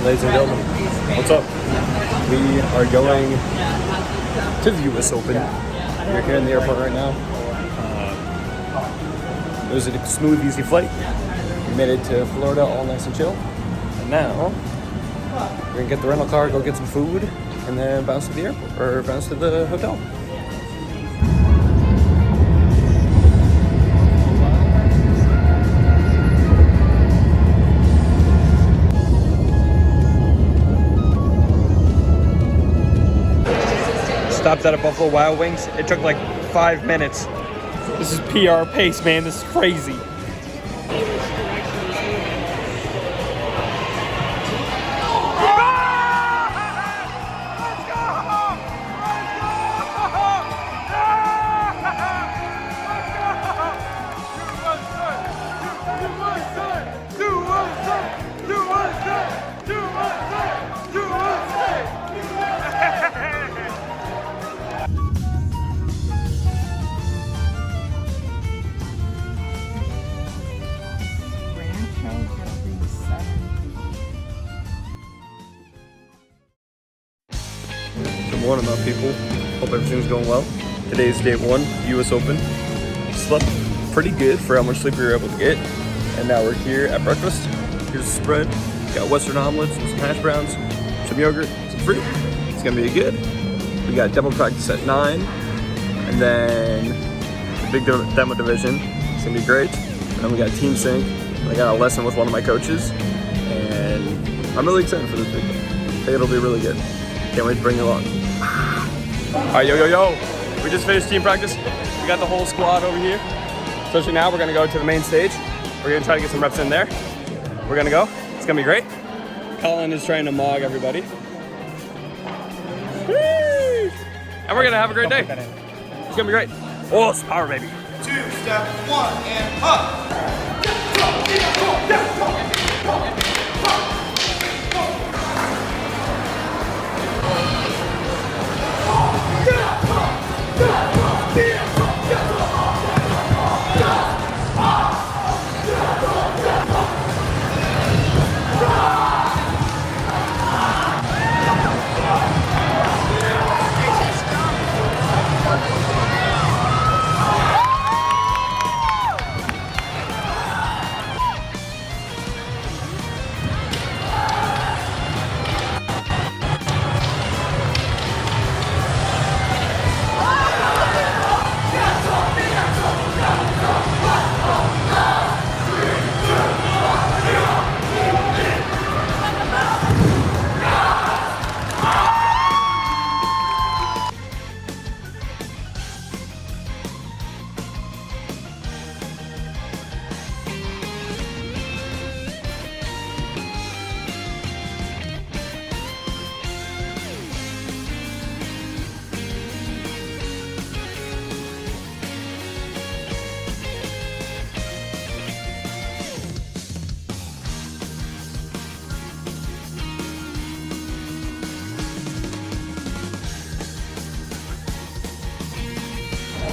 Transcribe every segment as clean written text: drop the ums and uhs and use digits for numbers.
Ladies and gentlemen, what's up? We are going to the US Open. We're here in the airport right now. It was a smooth, easy flight. We made it to Florida all nice and chill. And now, we're gonna get the rental car, go get some food, and then bounce to the airport, or bounce to the hotel. Stopped at a Buffalo Wild Wings. It took like 5 minutes. This is PR pace, man. This is crazy. Good morning, my people. Hope everything's going well. Today is day 1, US Open. Slept pretty good for how much sleep we were able to get. And now we're here at breakfast. Here's the spread. Got Western omelets with some hash browns, some yogurt, some fruit. It's gonna be good. We got demo practice at 9. And then the big demo division. It's gonna be great. And then we got team sync. I got a lesson with one of my coaches. And I'm really excited for this weekend. I think it'll be really good. Can't wait to bring you along. All right, yo. We just finished team practice. We got the whole squad over here. Especially now, we're gonna go to the main stage. We're gonna try to get some reps in there. We're gonna go. It's gonna be great. Colin is trying to mog everybody. Whee! And we're gonna have a great day. It's gonna be great. Oh, it's power, baby. 2, step 1, and up.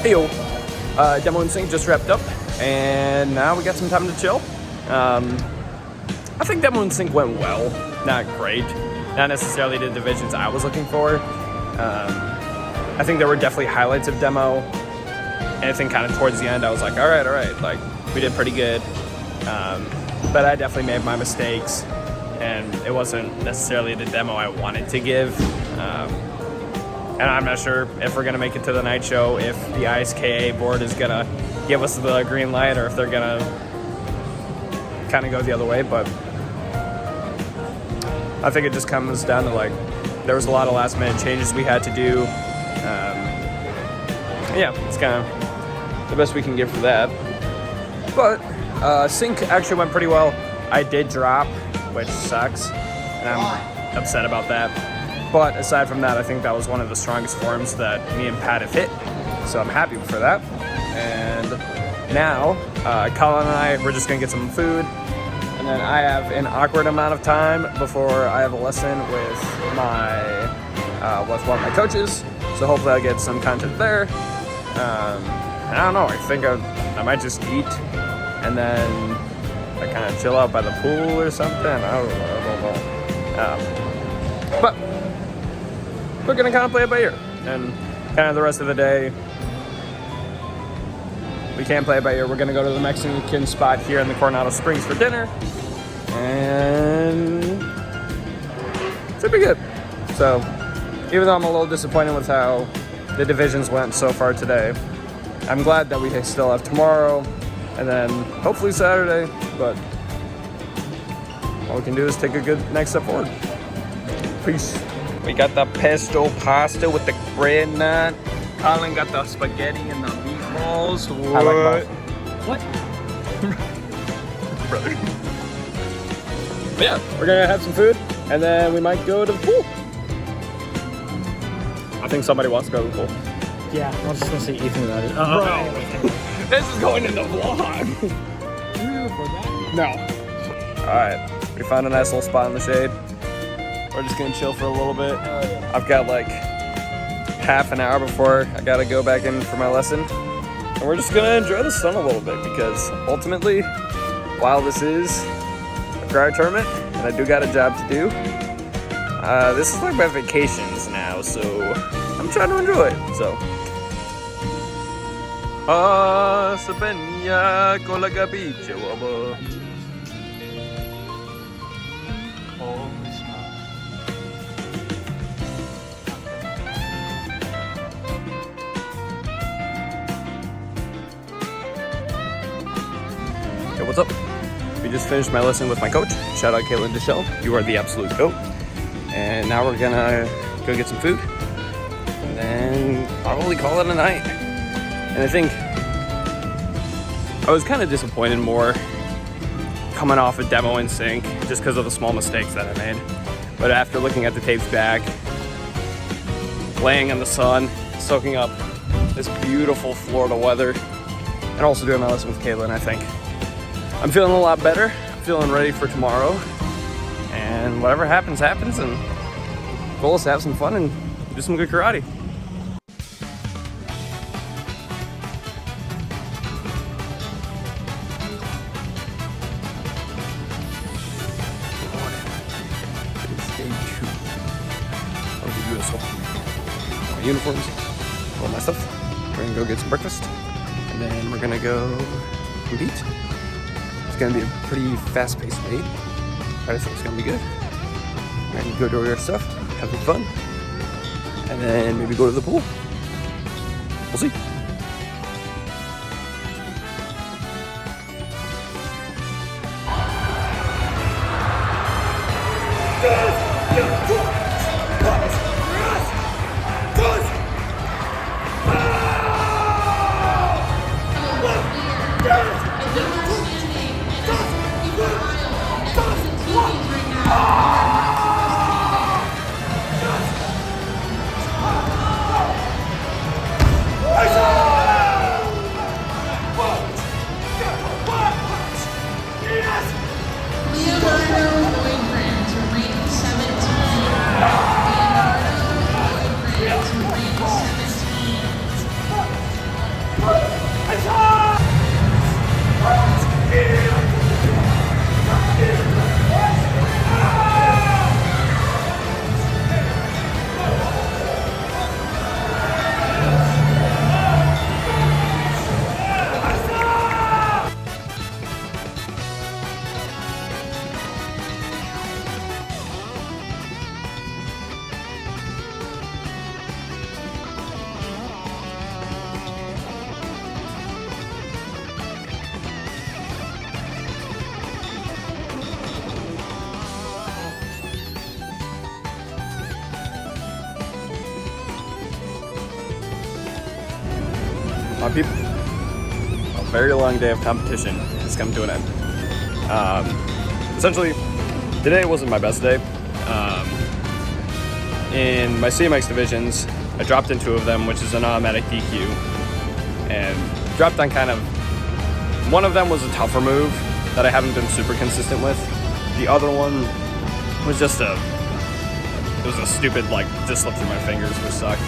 Hey yo, demo and sync just wrapped up, and now we got some time to chill. I think demo and sync went well, not great, not necessarily the divisions I was looking for. I think there were definitely highlights of demo, and I think kind of towards the end I was like, all right, like we did pretty good, but I definitely made my mistakes, and it wasn't necessarily the demo I wanted to give. And I'm not sure if we're gonna make it to the night show, if the ISKA board is gonna give us the green light, or if they're gonna kind of go the other way. But I think it just comes down to, like, there was a lot of last minute changes we had to do. Yeah, it's kind of the best we can give for that. But sync actually went pretty well. I did drop, which sucks, and I'm upset about that. But aside from that, I think that was one of the strongest forms that me and Pat have hit. So I'm happy for that. And now, Colin and I, we're just gonna get some food. And then I have an awkward amount of time before I have a lesson with with one of my coaches. So hopefully I'll get some content there. And I don't know, I think I might just eat and then I kind of chill out by the pool or something. I don't know. But we're gonna kind of play it by ear, and kind of the rest of the day we can't play it by ear. We're gonna go to the Mexican spot here in the Coronado Springs for dinner, and it should be good. So even though I'm a little disappointed with how the divisions went so far today, I'm glad that we still have tomorrow and then hopefully Saturday, but all we can do is take a good next step forward. Peace. We got the pesto pasta with the bread nut. Colin got the spaghetti and the meatballs. What? I like what? Brother. But yeah, we're gonna have some food and then we might go to the pool. I think somebody wants to go to the pool. Yeah, I was just gonna say Ethan about it. Bro, this is going in the vlog. No. Alright, we found a nice little spot in the shade. We're just gonna chill for a little bit. I've got like half an hour before I gotta go back in for my lesson. And we're just gonna enjoy the sun a little bit because ultimately, while this is a dry tournament and I do got a job to do, this is like my vacations now, so I'm trying to enjoy it. So, Sabenia con la capiche, wabo. Hey, what's up? We just finished my lesson with my coach. Shout out Caitlin Deschelle. You are the absolute goat. And now we're gonna go get some food and then probably call it a night. And I think I was kind of disappointed more coming off a demo in sync just because of the small mistakes that I made. But after looking at the tapes back, laying in the sun, soaking up this beautiful Florida weather, and also doing my lesson with Caitlin, I think I'm feeling a lot better. I'm feeling ready for tomorrow. And whatever happens, happens, and the goal is to have some fun and do some good karate. It's day 2 of the US Open. My uniforms, all my stuff. We're gonna go get some breakfast, and then we're gonna go compete. It's gonna be a pretty fast-paced day. I think it's gonna be good. We're gonna go do our stuff, have some fun, and then maybe go to the pool. We'll see. My people, a very long day of competition has come to an end. Essentially, today wasn't my best day. In my CMX divisions, I dropped in 2 of them, which is an automatic DQ, and dropped on kind of, one of them was a tougher move that I haven't been super consistent with. The other one was just it was a stupid, like, just slipped through my fingers, which sucked.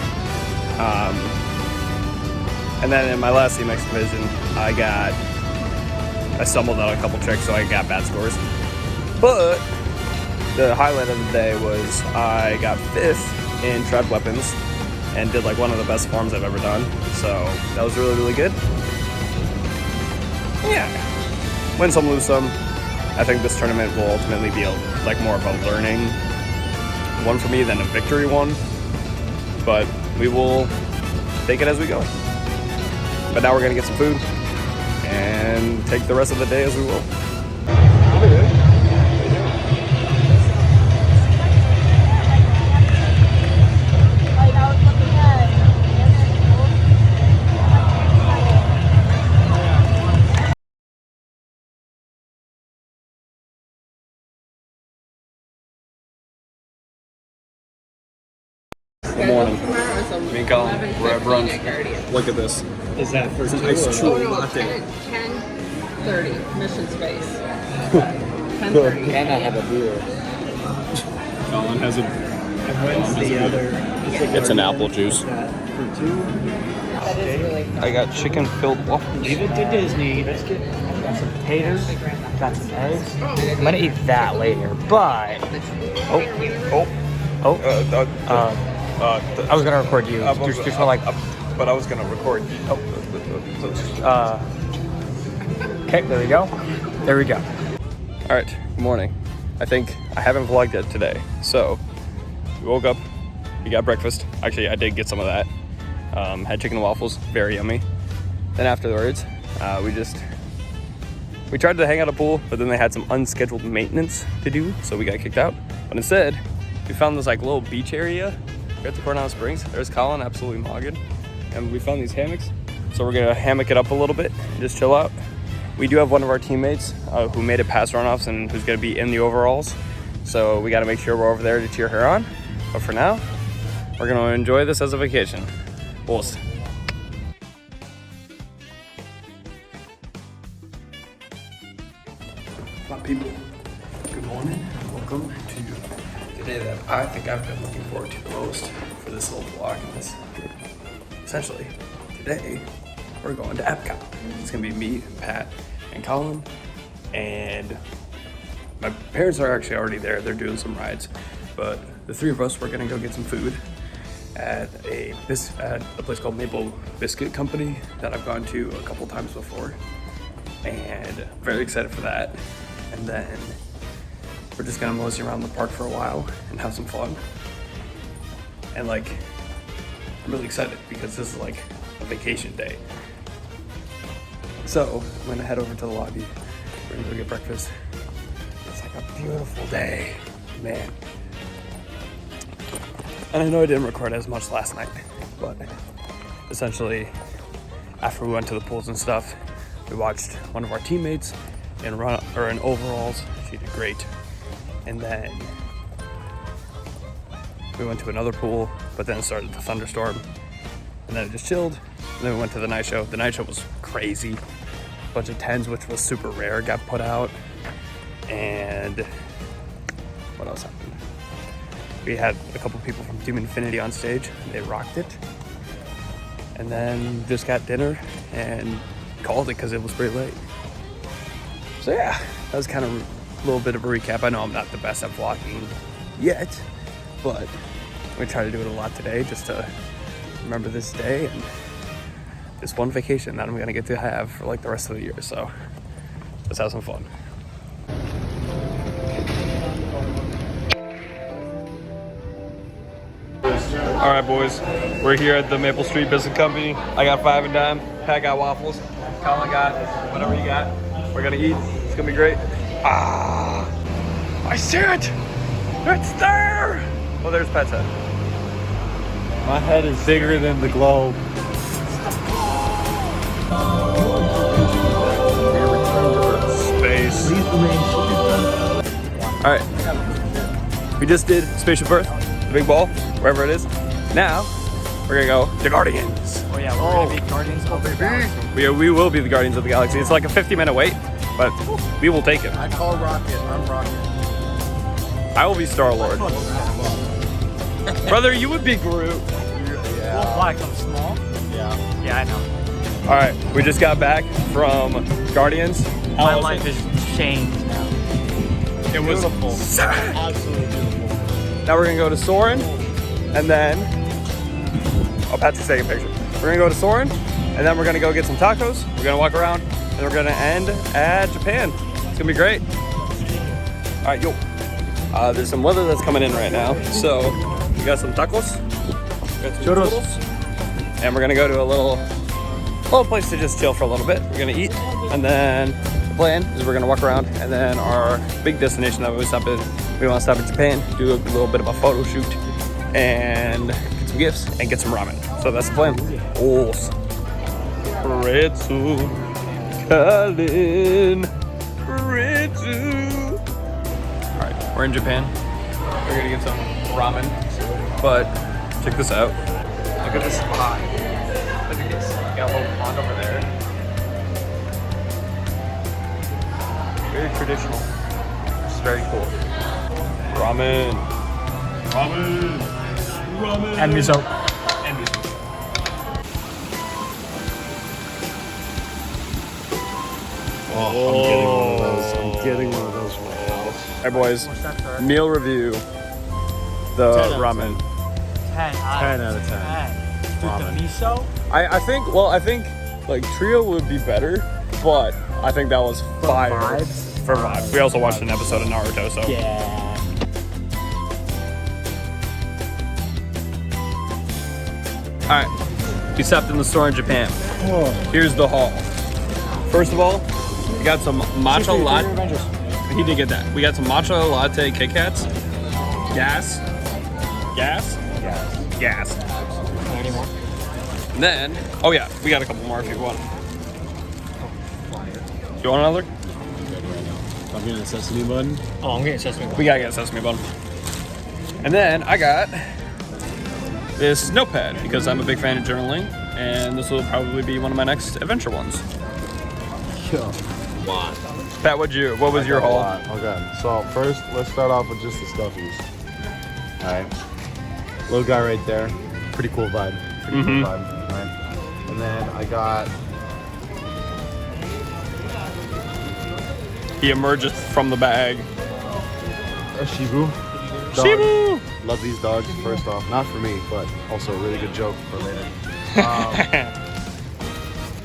And then in my last CMX division, I stumbled on a couple tricks, so I got bad scores. But the highlight of the day was I got 5th in trad weapons and did like one of the best forms I've ever done. So that was really, really good. Yeah. Win some, lose some. I think this tournament will ultimately be like more of a learning one for me than a victory one. But we will take it as we go. But now we're gonna get some food and take the rest of the day as we will. Good morning. Me and Colin, we're at brunch. Look at this. Is that for It's an iced chili latte. 10:30 mission space. 10:30. And I have a beer. Colin has a. What's the other? It's an apple juice. For 2. That is really fun. I got chicken filled waffles. Leave it to Disney. Got some potatoes. Got some eggs. I'm gonna eat that later, but I was gonna record you. Just for like. But I was gonna record. Okay, there we go. There we go. All right. Good morning. I think I haven't vlogged yet today, so we woke up. We got breakfast. Actually, I did get some of that. Had chicken and waffles, very yummy. Then afterwards, we tried to hang out at a pool, but then they had some unscheduled maintenance to do, so we got kicked out. But instead, we found this like little beach area right at the Coronado Springs. There's Colin absolutely mogging, and we found these hammocks. So we're gonna hammock it up a little bit and just chill out. We do have one of our teammates who made it past runoffs and who's gonna be in the overalls. So we gotta make sure we're over there to cheer her on. But for now, we're gonna enjoy this as a vacation. Prost. My people, good morning. Welcome to the day that I think I've been looking forward to the most for this little vlog. Essentially, today we're going to EPCOT. It's gonna be me, Pat, and Colin, and my parents are actually already there. They're doing some rides, but the 3 of us, we're gonna go get some food at a place called Maple Biscuit Company that I've gone to a couple times before, and very excited for that. And then we're just gonna mosey around the park for a while and have some fun. And like, I'm really excited because this is like a vacation day. So I'm gonna head over to the lobby. We're gonna go get breakfast. It's like a beautiful day, man. And I know I didn't record as much last night, but essentially, after we went to the pools and stuff, we watched one of our teammates in overalls. She did great. And then we went to another pool, but then it started the thunderstorm. And then it just chilled. And then we went to the night show. The night show was crazy. A bunch of 10s, which was super rare, got put out. And what else happened? We had a couple people from Team Infinity on stage. They rocked it. And then just got dinner and called it because it was pretty late. So yeah, that was kind of a little bit of a recap. I know I'm not the best at vlogging yet, but I'm gonna try to do it a lot today just to remember this day and this one vacation that I'm gonna get to have for like the rest of the year. So let's have some fun. All right, boys, we're here at the Maple Street Biscuit Company. I got 5 and dime, Pat got waffles, Colin got whatever you got. We're gonna eat, it's gonna be great. Ah, I see it, it's there. Oh, there's Pat's head. My head is bigger than the globe. Space. All right, we just did Spaceship Earth, the big ball, wherever it is. Now, we're gonna go to Guardians. Oh yeah, we're gonna be Guardians of the Galaxy. We will be the Guardians of the Galaxy. It's like a 50-minute wait, but we will take it. I call Rocket. I'm Rocket. I will be Star-Lord. Brother, you would be Groot. Well, why? 'Cause I'm small? Yeah. Yeah, I know. All right, we just got back from Guardians. My life has changed now. It was Beautiful. Absolutely beautiful. Now we're gonna go to Soren, and then Patrick's taking a picture. We're gonna go to Soren, and then we're gonna go get some tacos. We're gonna walk around, and we're gonna end at Japan. It's gonna be great. All right, yo. There's some weather that's coming in right now, so we got some tacos, we got some churros, and we're gonna go to a little place to just chill for a little bit. We're gonna eat, and then the plan is we're gonna walk around, and then our big destination that we want to stop in Japan, do a little bit of a photo shoot, and get some gifts and get some ramen. So that's the plan. Oh, pretzel, Colin, pretzel. All right, we're in Japan. We're gonna get some ramen, but check this out. Look at this spot. Look at this. We got a little pond over there. Very traditional. It's very cool. Ramen. Ramen. Ramen. And miso. And miso. Oh, I'm getting one of those. Hey boys, meal review. The 10 out of ramen. 10 out of 10. Dude, the miso? I think like trio would be better, but I think that was fire. vibes? For vibes. We also watched an episode of Naruto, so. Yeah. Alright, we stopped in the store in Japan. Here's the haul. First of all, we got some matcha latte. He did get that. We got some matcha latte Kit Kats. Gas. Any more? And then, oh yeah, we got a couple more if you want. You want another? I'm getting a sesame bun. Oh, I'm getting sesame bun. We gotta get a sesame bun. And then I got this notepad because I'm a big fan of journaling, and this will probably be one of my next adventure ones. Yo. Pat, what was your haul? Okay, so first let's start off with just the stuffies. Alright. Little guy right there. Pretty cool vibe. Pretty cool vibe. Right. And then I got He emerges from the bag. a Shibu. Dog. Shibu! Love these dogs, first off. Not for me, but also a really good joke for later.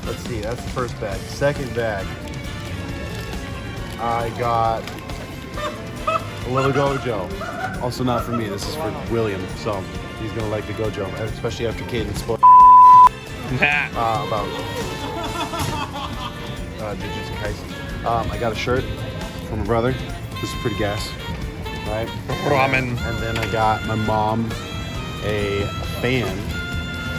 Let's see, that's the first bag. Second bag, I got a little Gojo. Also not for me, this is for William, so he's gonna like the Gojo, especially after Caden spoke about Jujutsu Kaisen. I got a shirt from my brother. This is pretty gas, right? Ramen. And then I got my mom a fan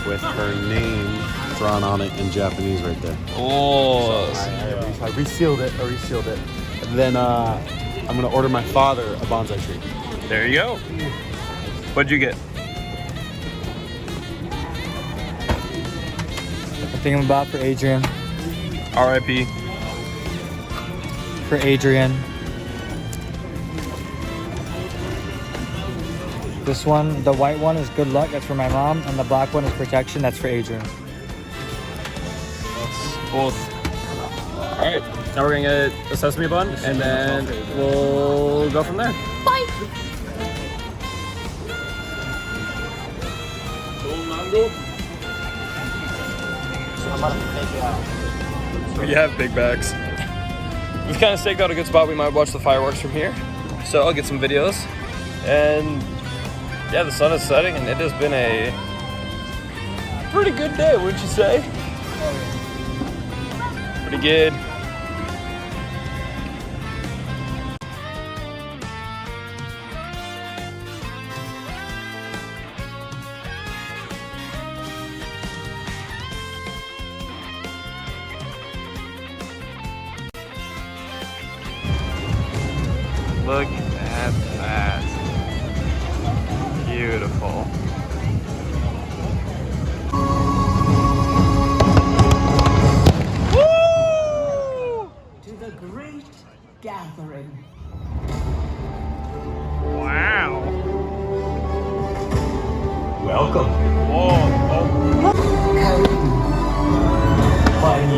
with her name drawn on it in Japanese right there. Oh. I resealed it. And then I'm gonna order my father a bonsai tree. There you go. What'd you get? I think I'm about for Adrian. R.I.P. For Adrian. This one, the white one is good luck, that's for my mom, and the black one is protection, that's for Adrian. Both. All right. Now we're gonna get a sesame bun, and then we'll go from there. Bye. I'm about to take it out. We have big bags. We've kind of staked out a good spot. We might watch the fireworks from here. So I'll get some videos. And yeah, the sun is setting, and it has been a pretty good day, wouldn't you say? Pretty good. Look at that. Beautiful. Woo! To the great gathering. Wow. Welcome. Whoa. Oh. 欢迎。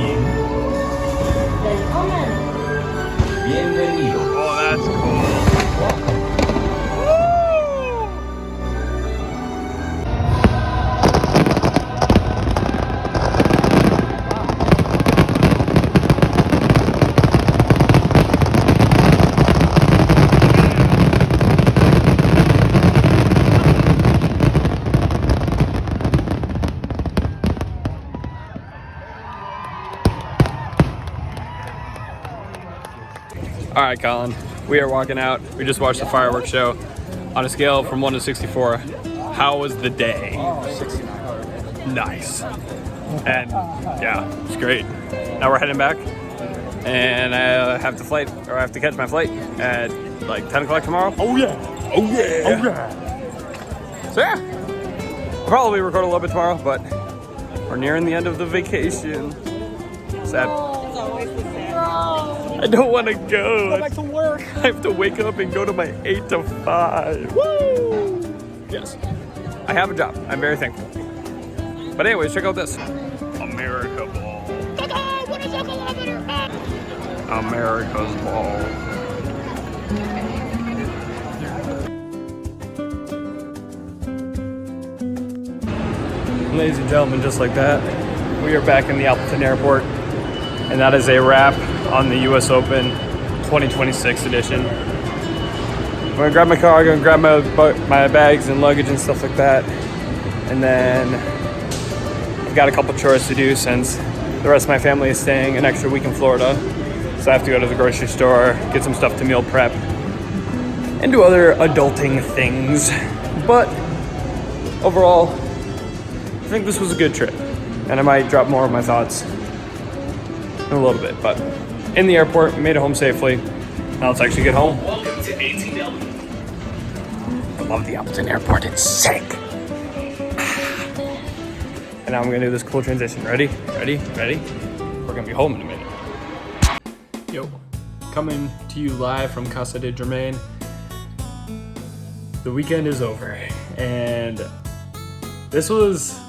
Bienvenido. Oh, that's cool. All right, Colin, we are walking out. We just watched the fireworks show. On a scale from 1 to 64, how was the day? 69. Nice. And yeah, it's great. Now we're heading back, and I have to catch my flight at like 10 o'clock tomorrow. Oh yeah. Oh yeah. Oh yeah. So yeah, I'll probably record a little bit tomorrow, but we're nearing the end of the vacation. Sad. It's always the same. I don't want to go. Go back to work. I have to wake up and go to my 8 to 5. Woo! Yes. I have a job. I'm very thankful. But anyways, check out this. America Ball. What is a kilometer? America's Ball. Ladies and gentlemen, just like that, we are back in the Appleton Airport. And that is a wrap on the US Open 2026 edition. I'm gonna grab my car, I'm gonna grab my bags and luggage and stuff like that. And then I've got a couple chores to do since the rest of my family is staying an extra week in Florida. So I have to go to the grocery store, get some stuff to meal prep, and do other adulting things. But overall, I think this was a good trip. And I might drop more of my thoughts in a little bit, but in the airport, we made it home safely. Now let's actually get home. Welcome to ATW. I love the Appleton Airport, it's sick. And now I'm gonna do this cool transition. Ready? Ready? Ready? We're gonna be home in a minute. Yo, coming to you live from Casa de Germain. The weekend is over, and this was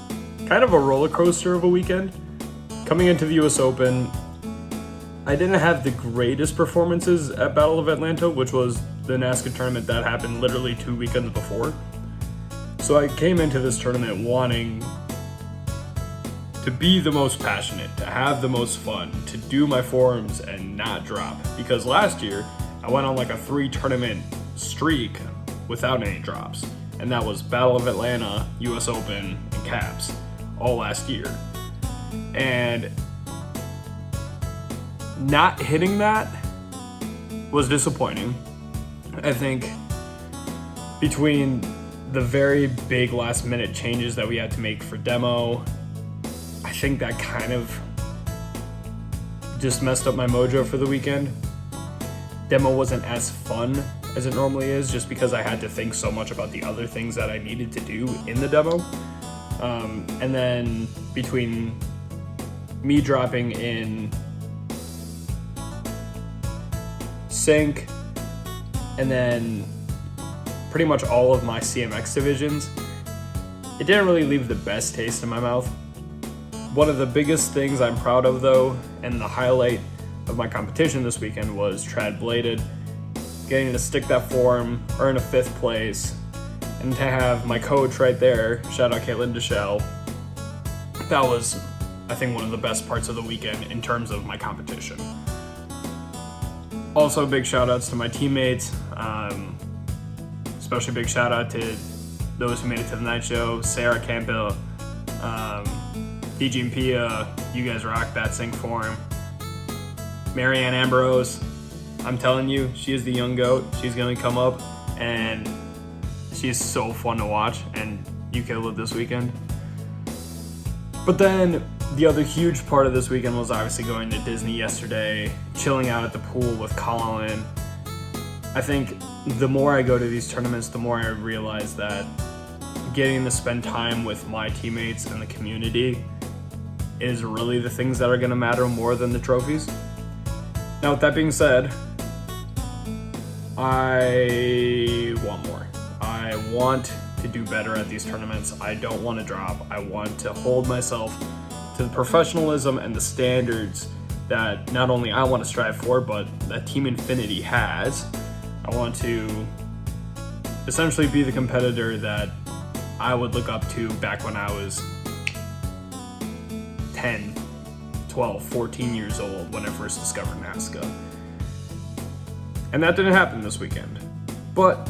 kind of a roller coaster of a weekend. Coming into the US Open, I didn't have the greatest performances at Battle of Atlanta, which was the NASCAR tournament that happened literally 2 weekends before. So I came into this tournament wanting to be the most passionate, to have the most fun, to do my forms and not drop. Because last year, I went on like a 3-tournament streak without any drops. And that was Battle of Atlanta, US Open, and Caps, all last year. And not hitting that was disappointing. I think between the very big last minute changes that we had to make for demo, I think that kind of just messed up my mojo for the weekend. Demo wasn't as fun as it normally is just because I had to think so much about the other things that I needed to do in the demo. And then between me dropping in Sync and then pretty much all of my CMX divisions, it didn't really leave the best taste in my mouth. One of the biggest things I'm proud of though, and the highlight of my competition this weekend, was Trad Bladed, getting to stick that form, earn a 5th place, and to have my coach right there, shout out Caitlin Deschelle. That was, I think, one of the best parts of the weekend in terms of my competition. Also, big shout outs to my teammates, especially big shout out to those who made it to the night show, Sarah Campbell, DJ and Pia, you guys rock that sync form. Marianne Ambrose, I'm telling you, she is the young goat. She's gonna come up, and she's so fun to watch, and you killed it this weekend. But then the other huge part of this weekend was obviously going to Disney yesterday, chilling out at the pool with Colin. I think the more I go to these tournaments, the more I realize that getting to spend time with my teammates and the community is really the things that are gonna matter more than the trophies. Now, with that being said, I want more. I want to do better at these tournaments. I don't want to drop. I want to hold myself to the professionalism and the standards that not only I want to strive for, but that Team Infinity has. I want to essentially be the competitor that I would look up to back when I was 10, 12, 14 years old when I first discovered NASCAR. And that didn't happen this weekend. But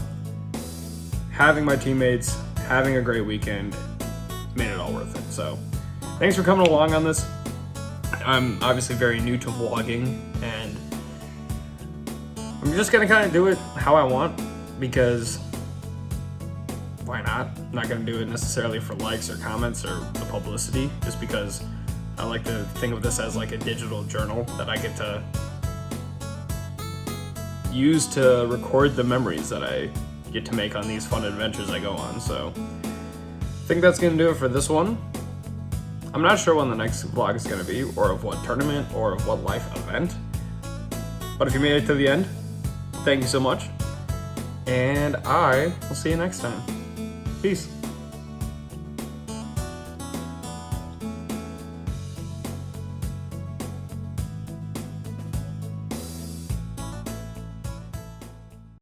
having my teammates, having a great weekend, made it all worth it. So thanks for coming along on this. I'm obviously very new to vlogging, and I'm just gonna kind of do it how I want, because why not? I'm not gonna do it necessarily for likes or comments or the publicity, just because I like to think of this as like a digital journal that I get to use to record the memories that I get to make on these fun adventures I go on. So I think that's gonna do it for this one. I'm not sure when the next vlog is gonna be, or of what tournament, or of what life event. But if you made it to the end, thank you so much. And I will see you next time. Peace.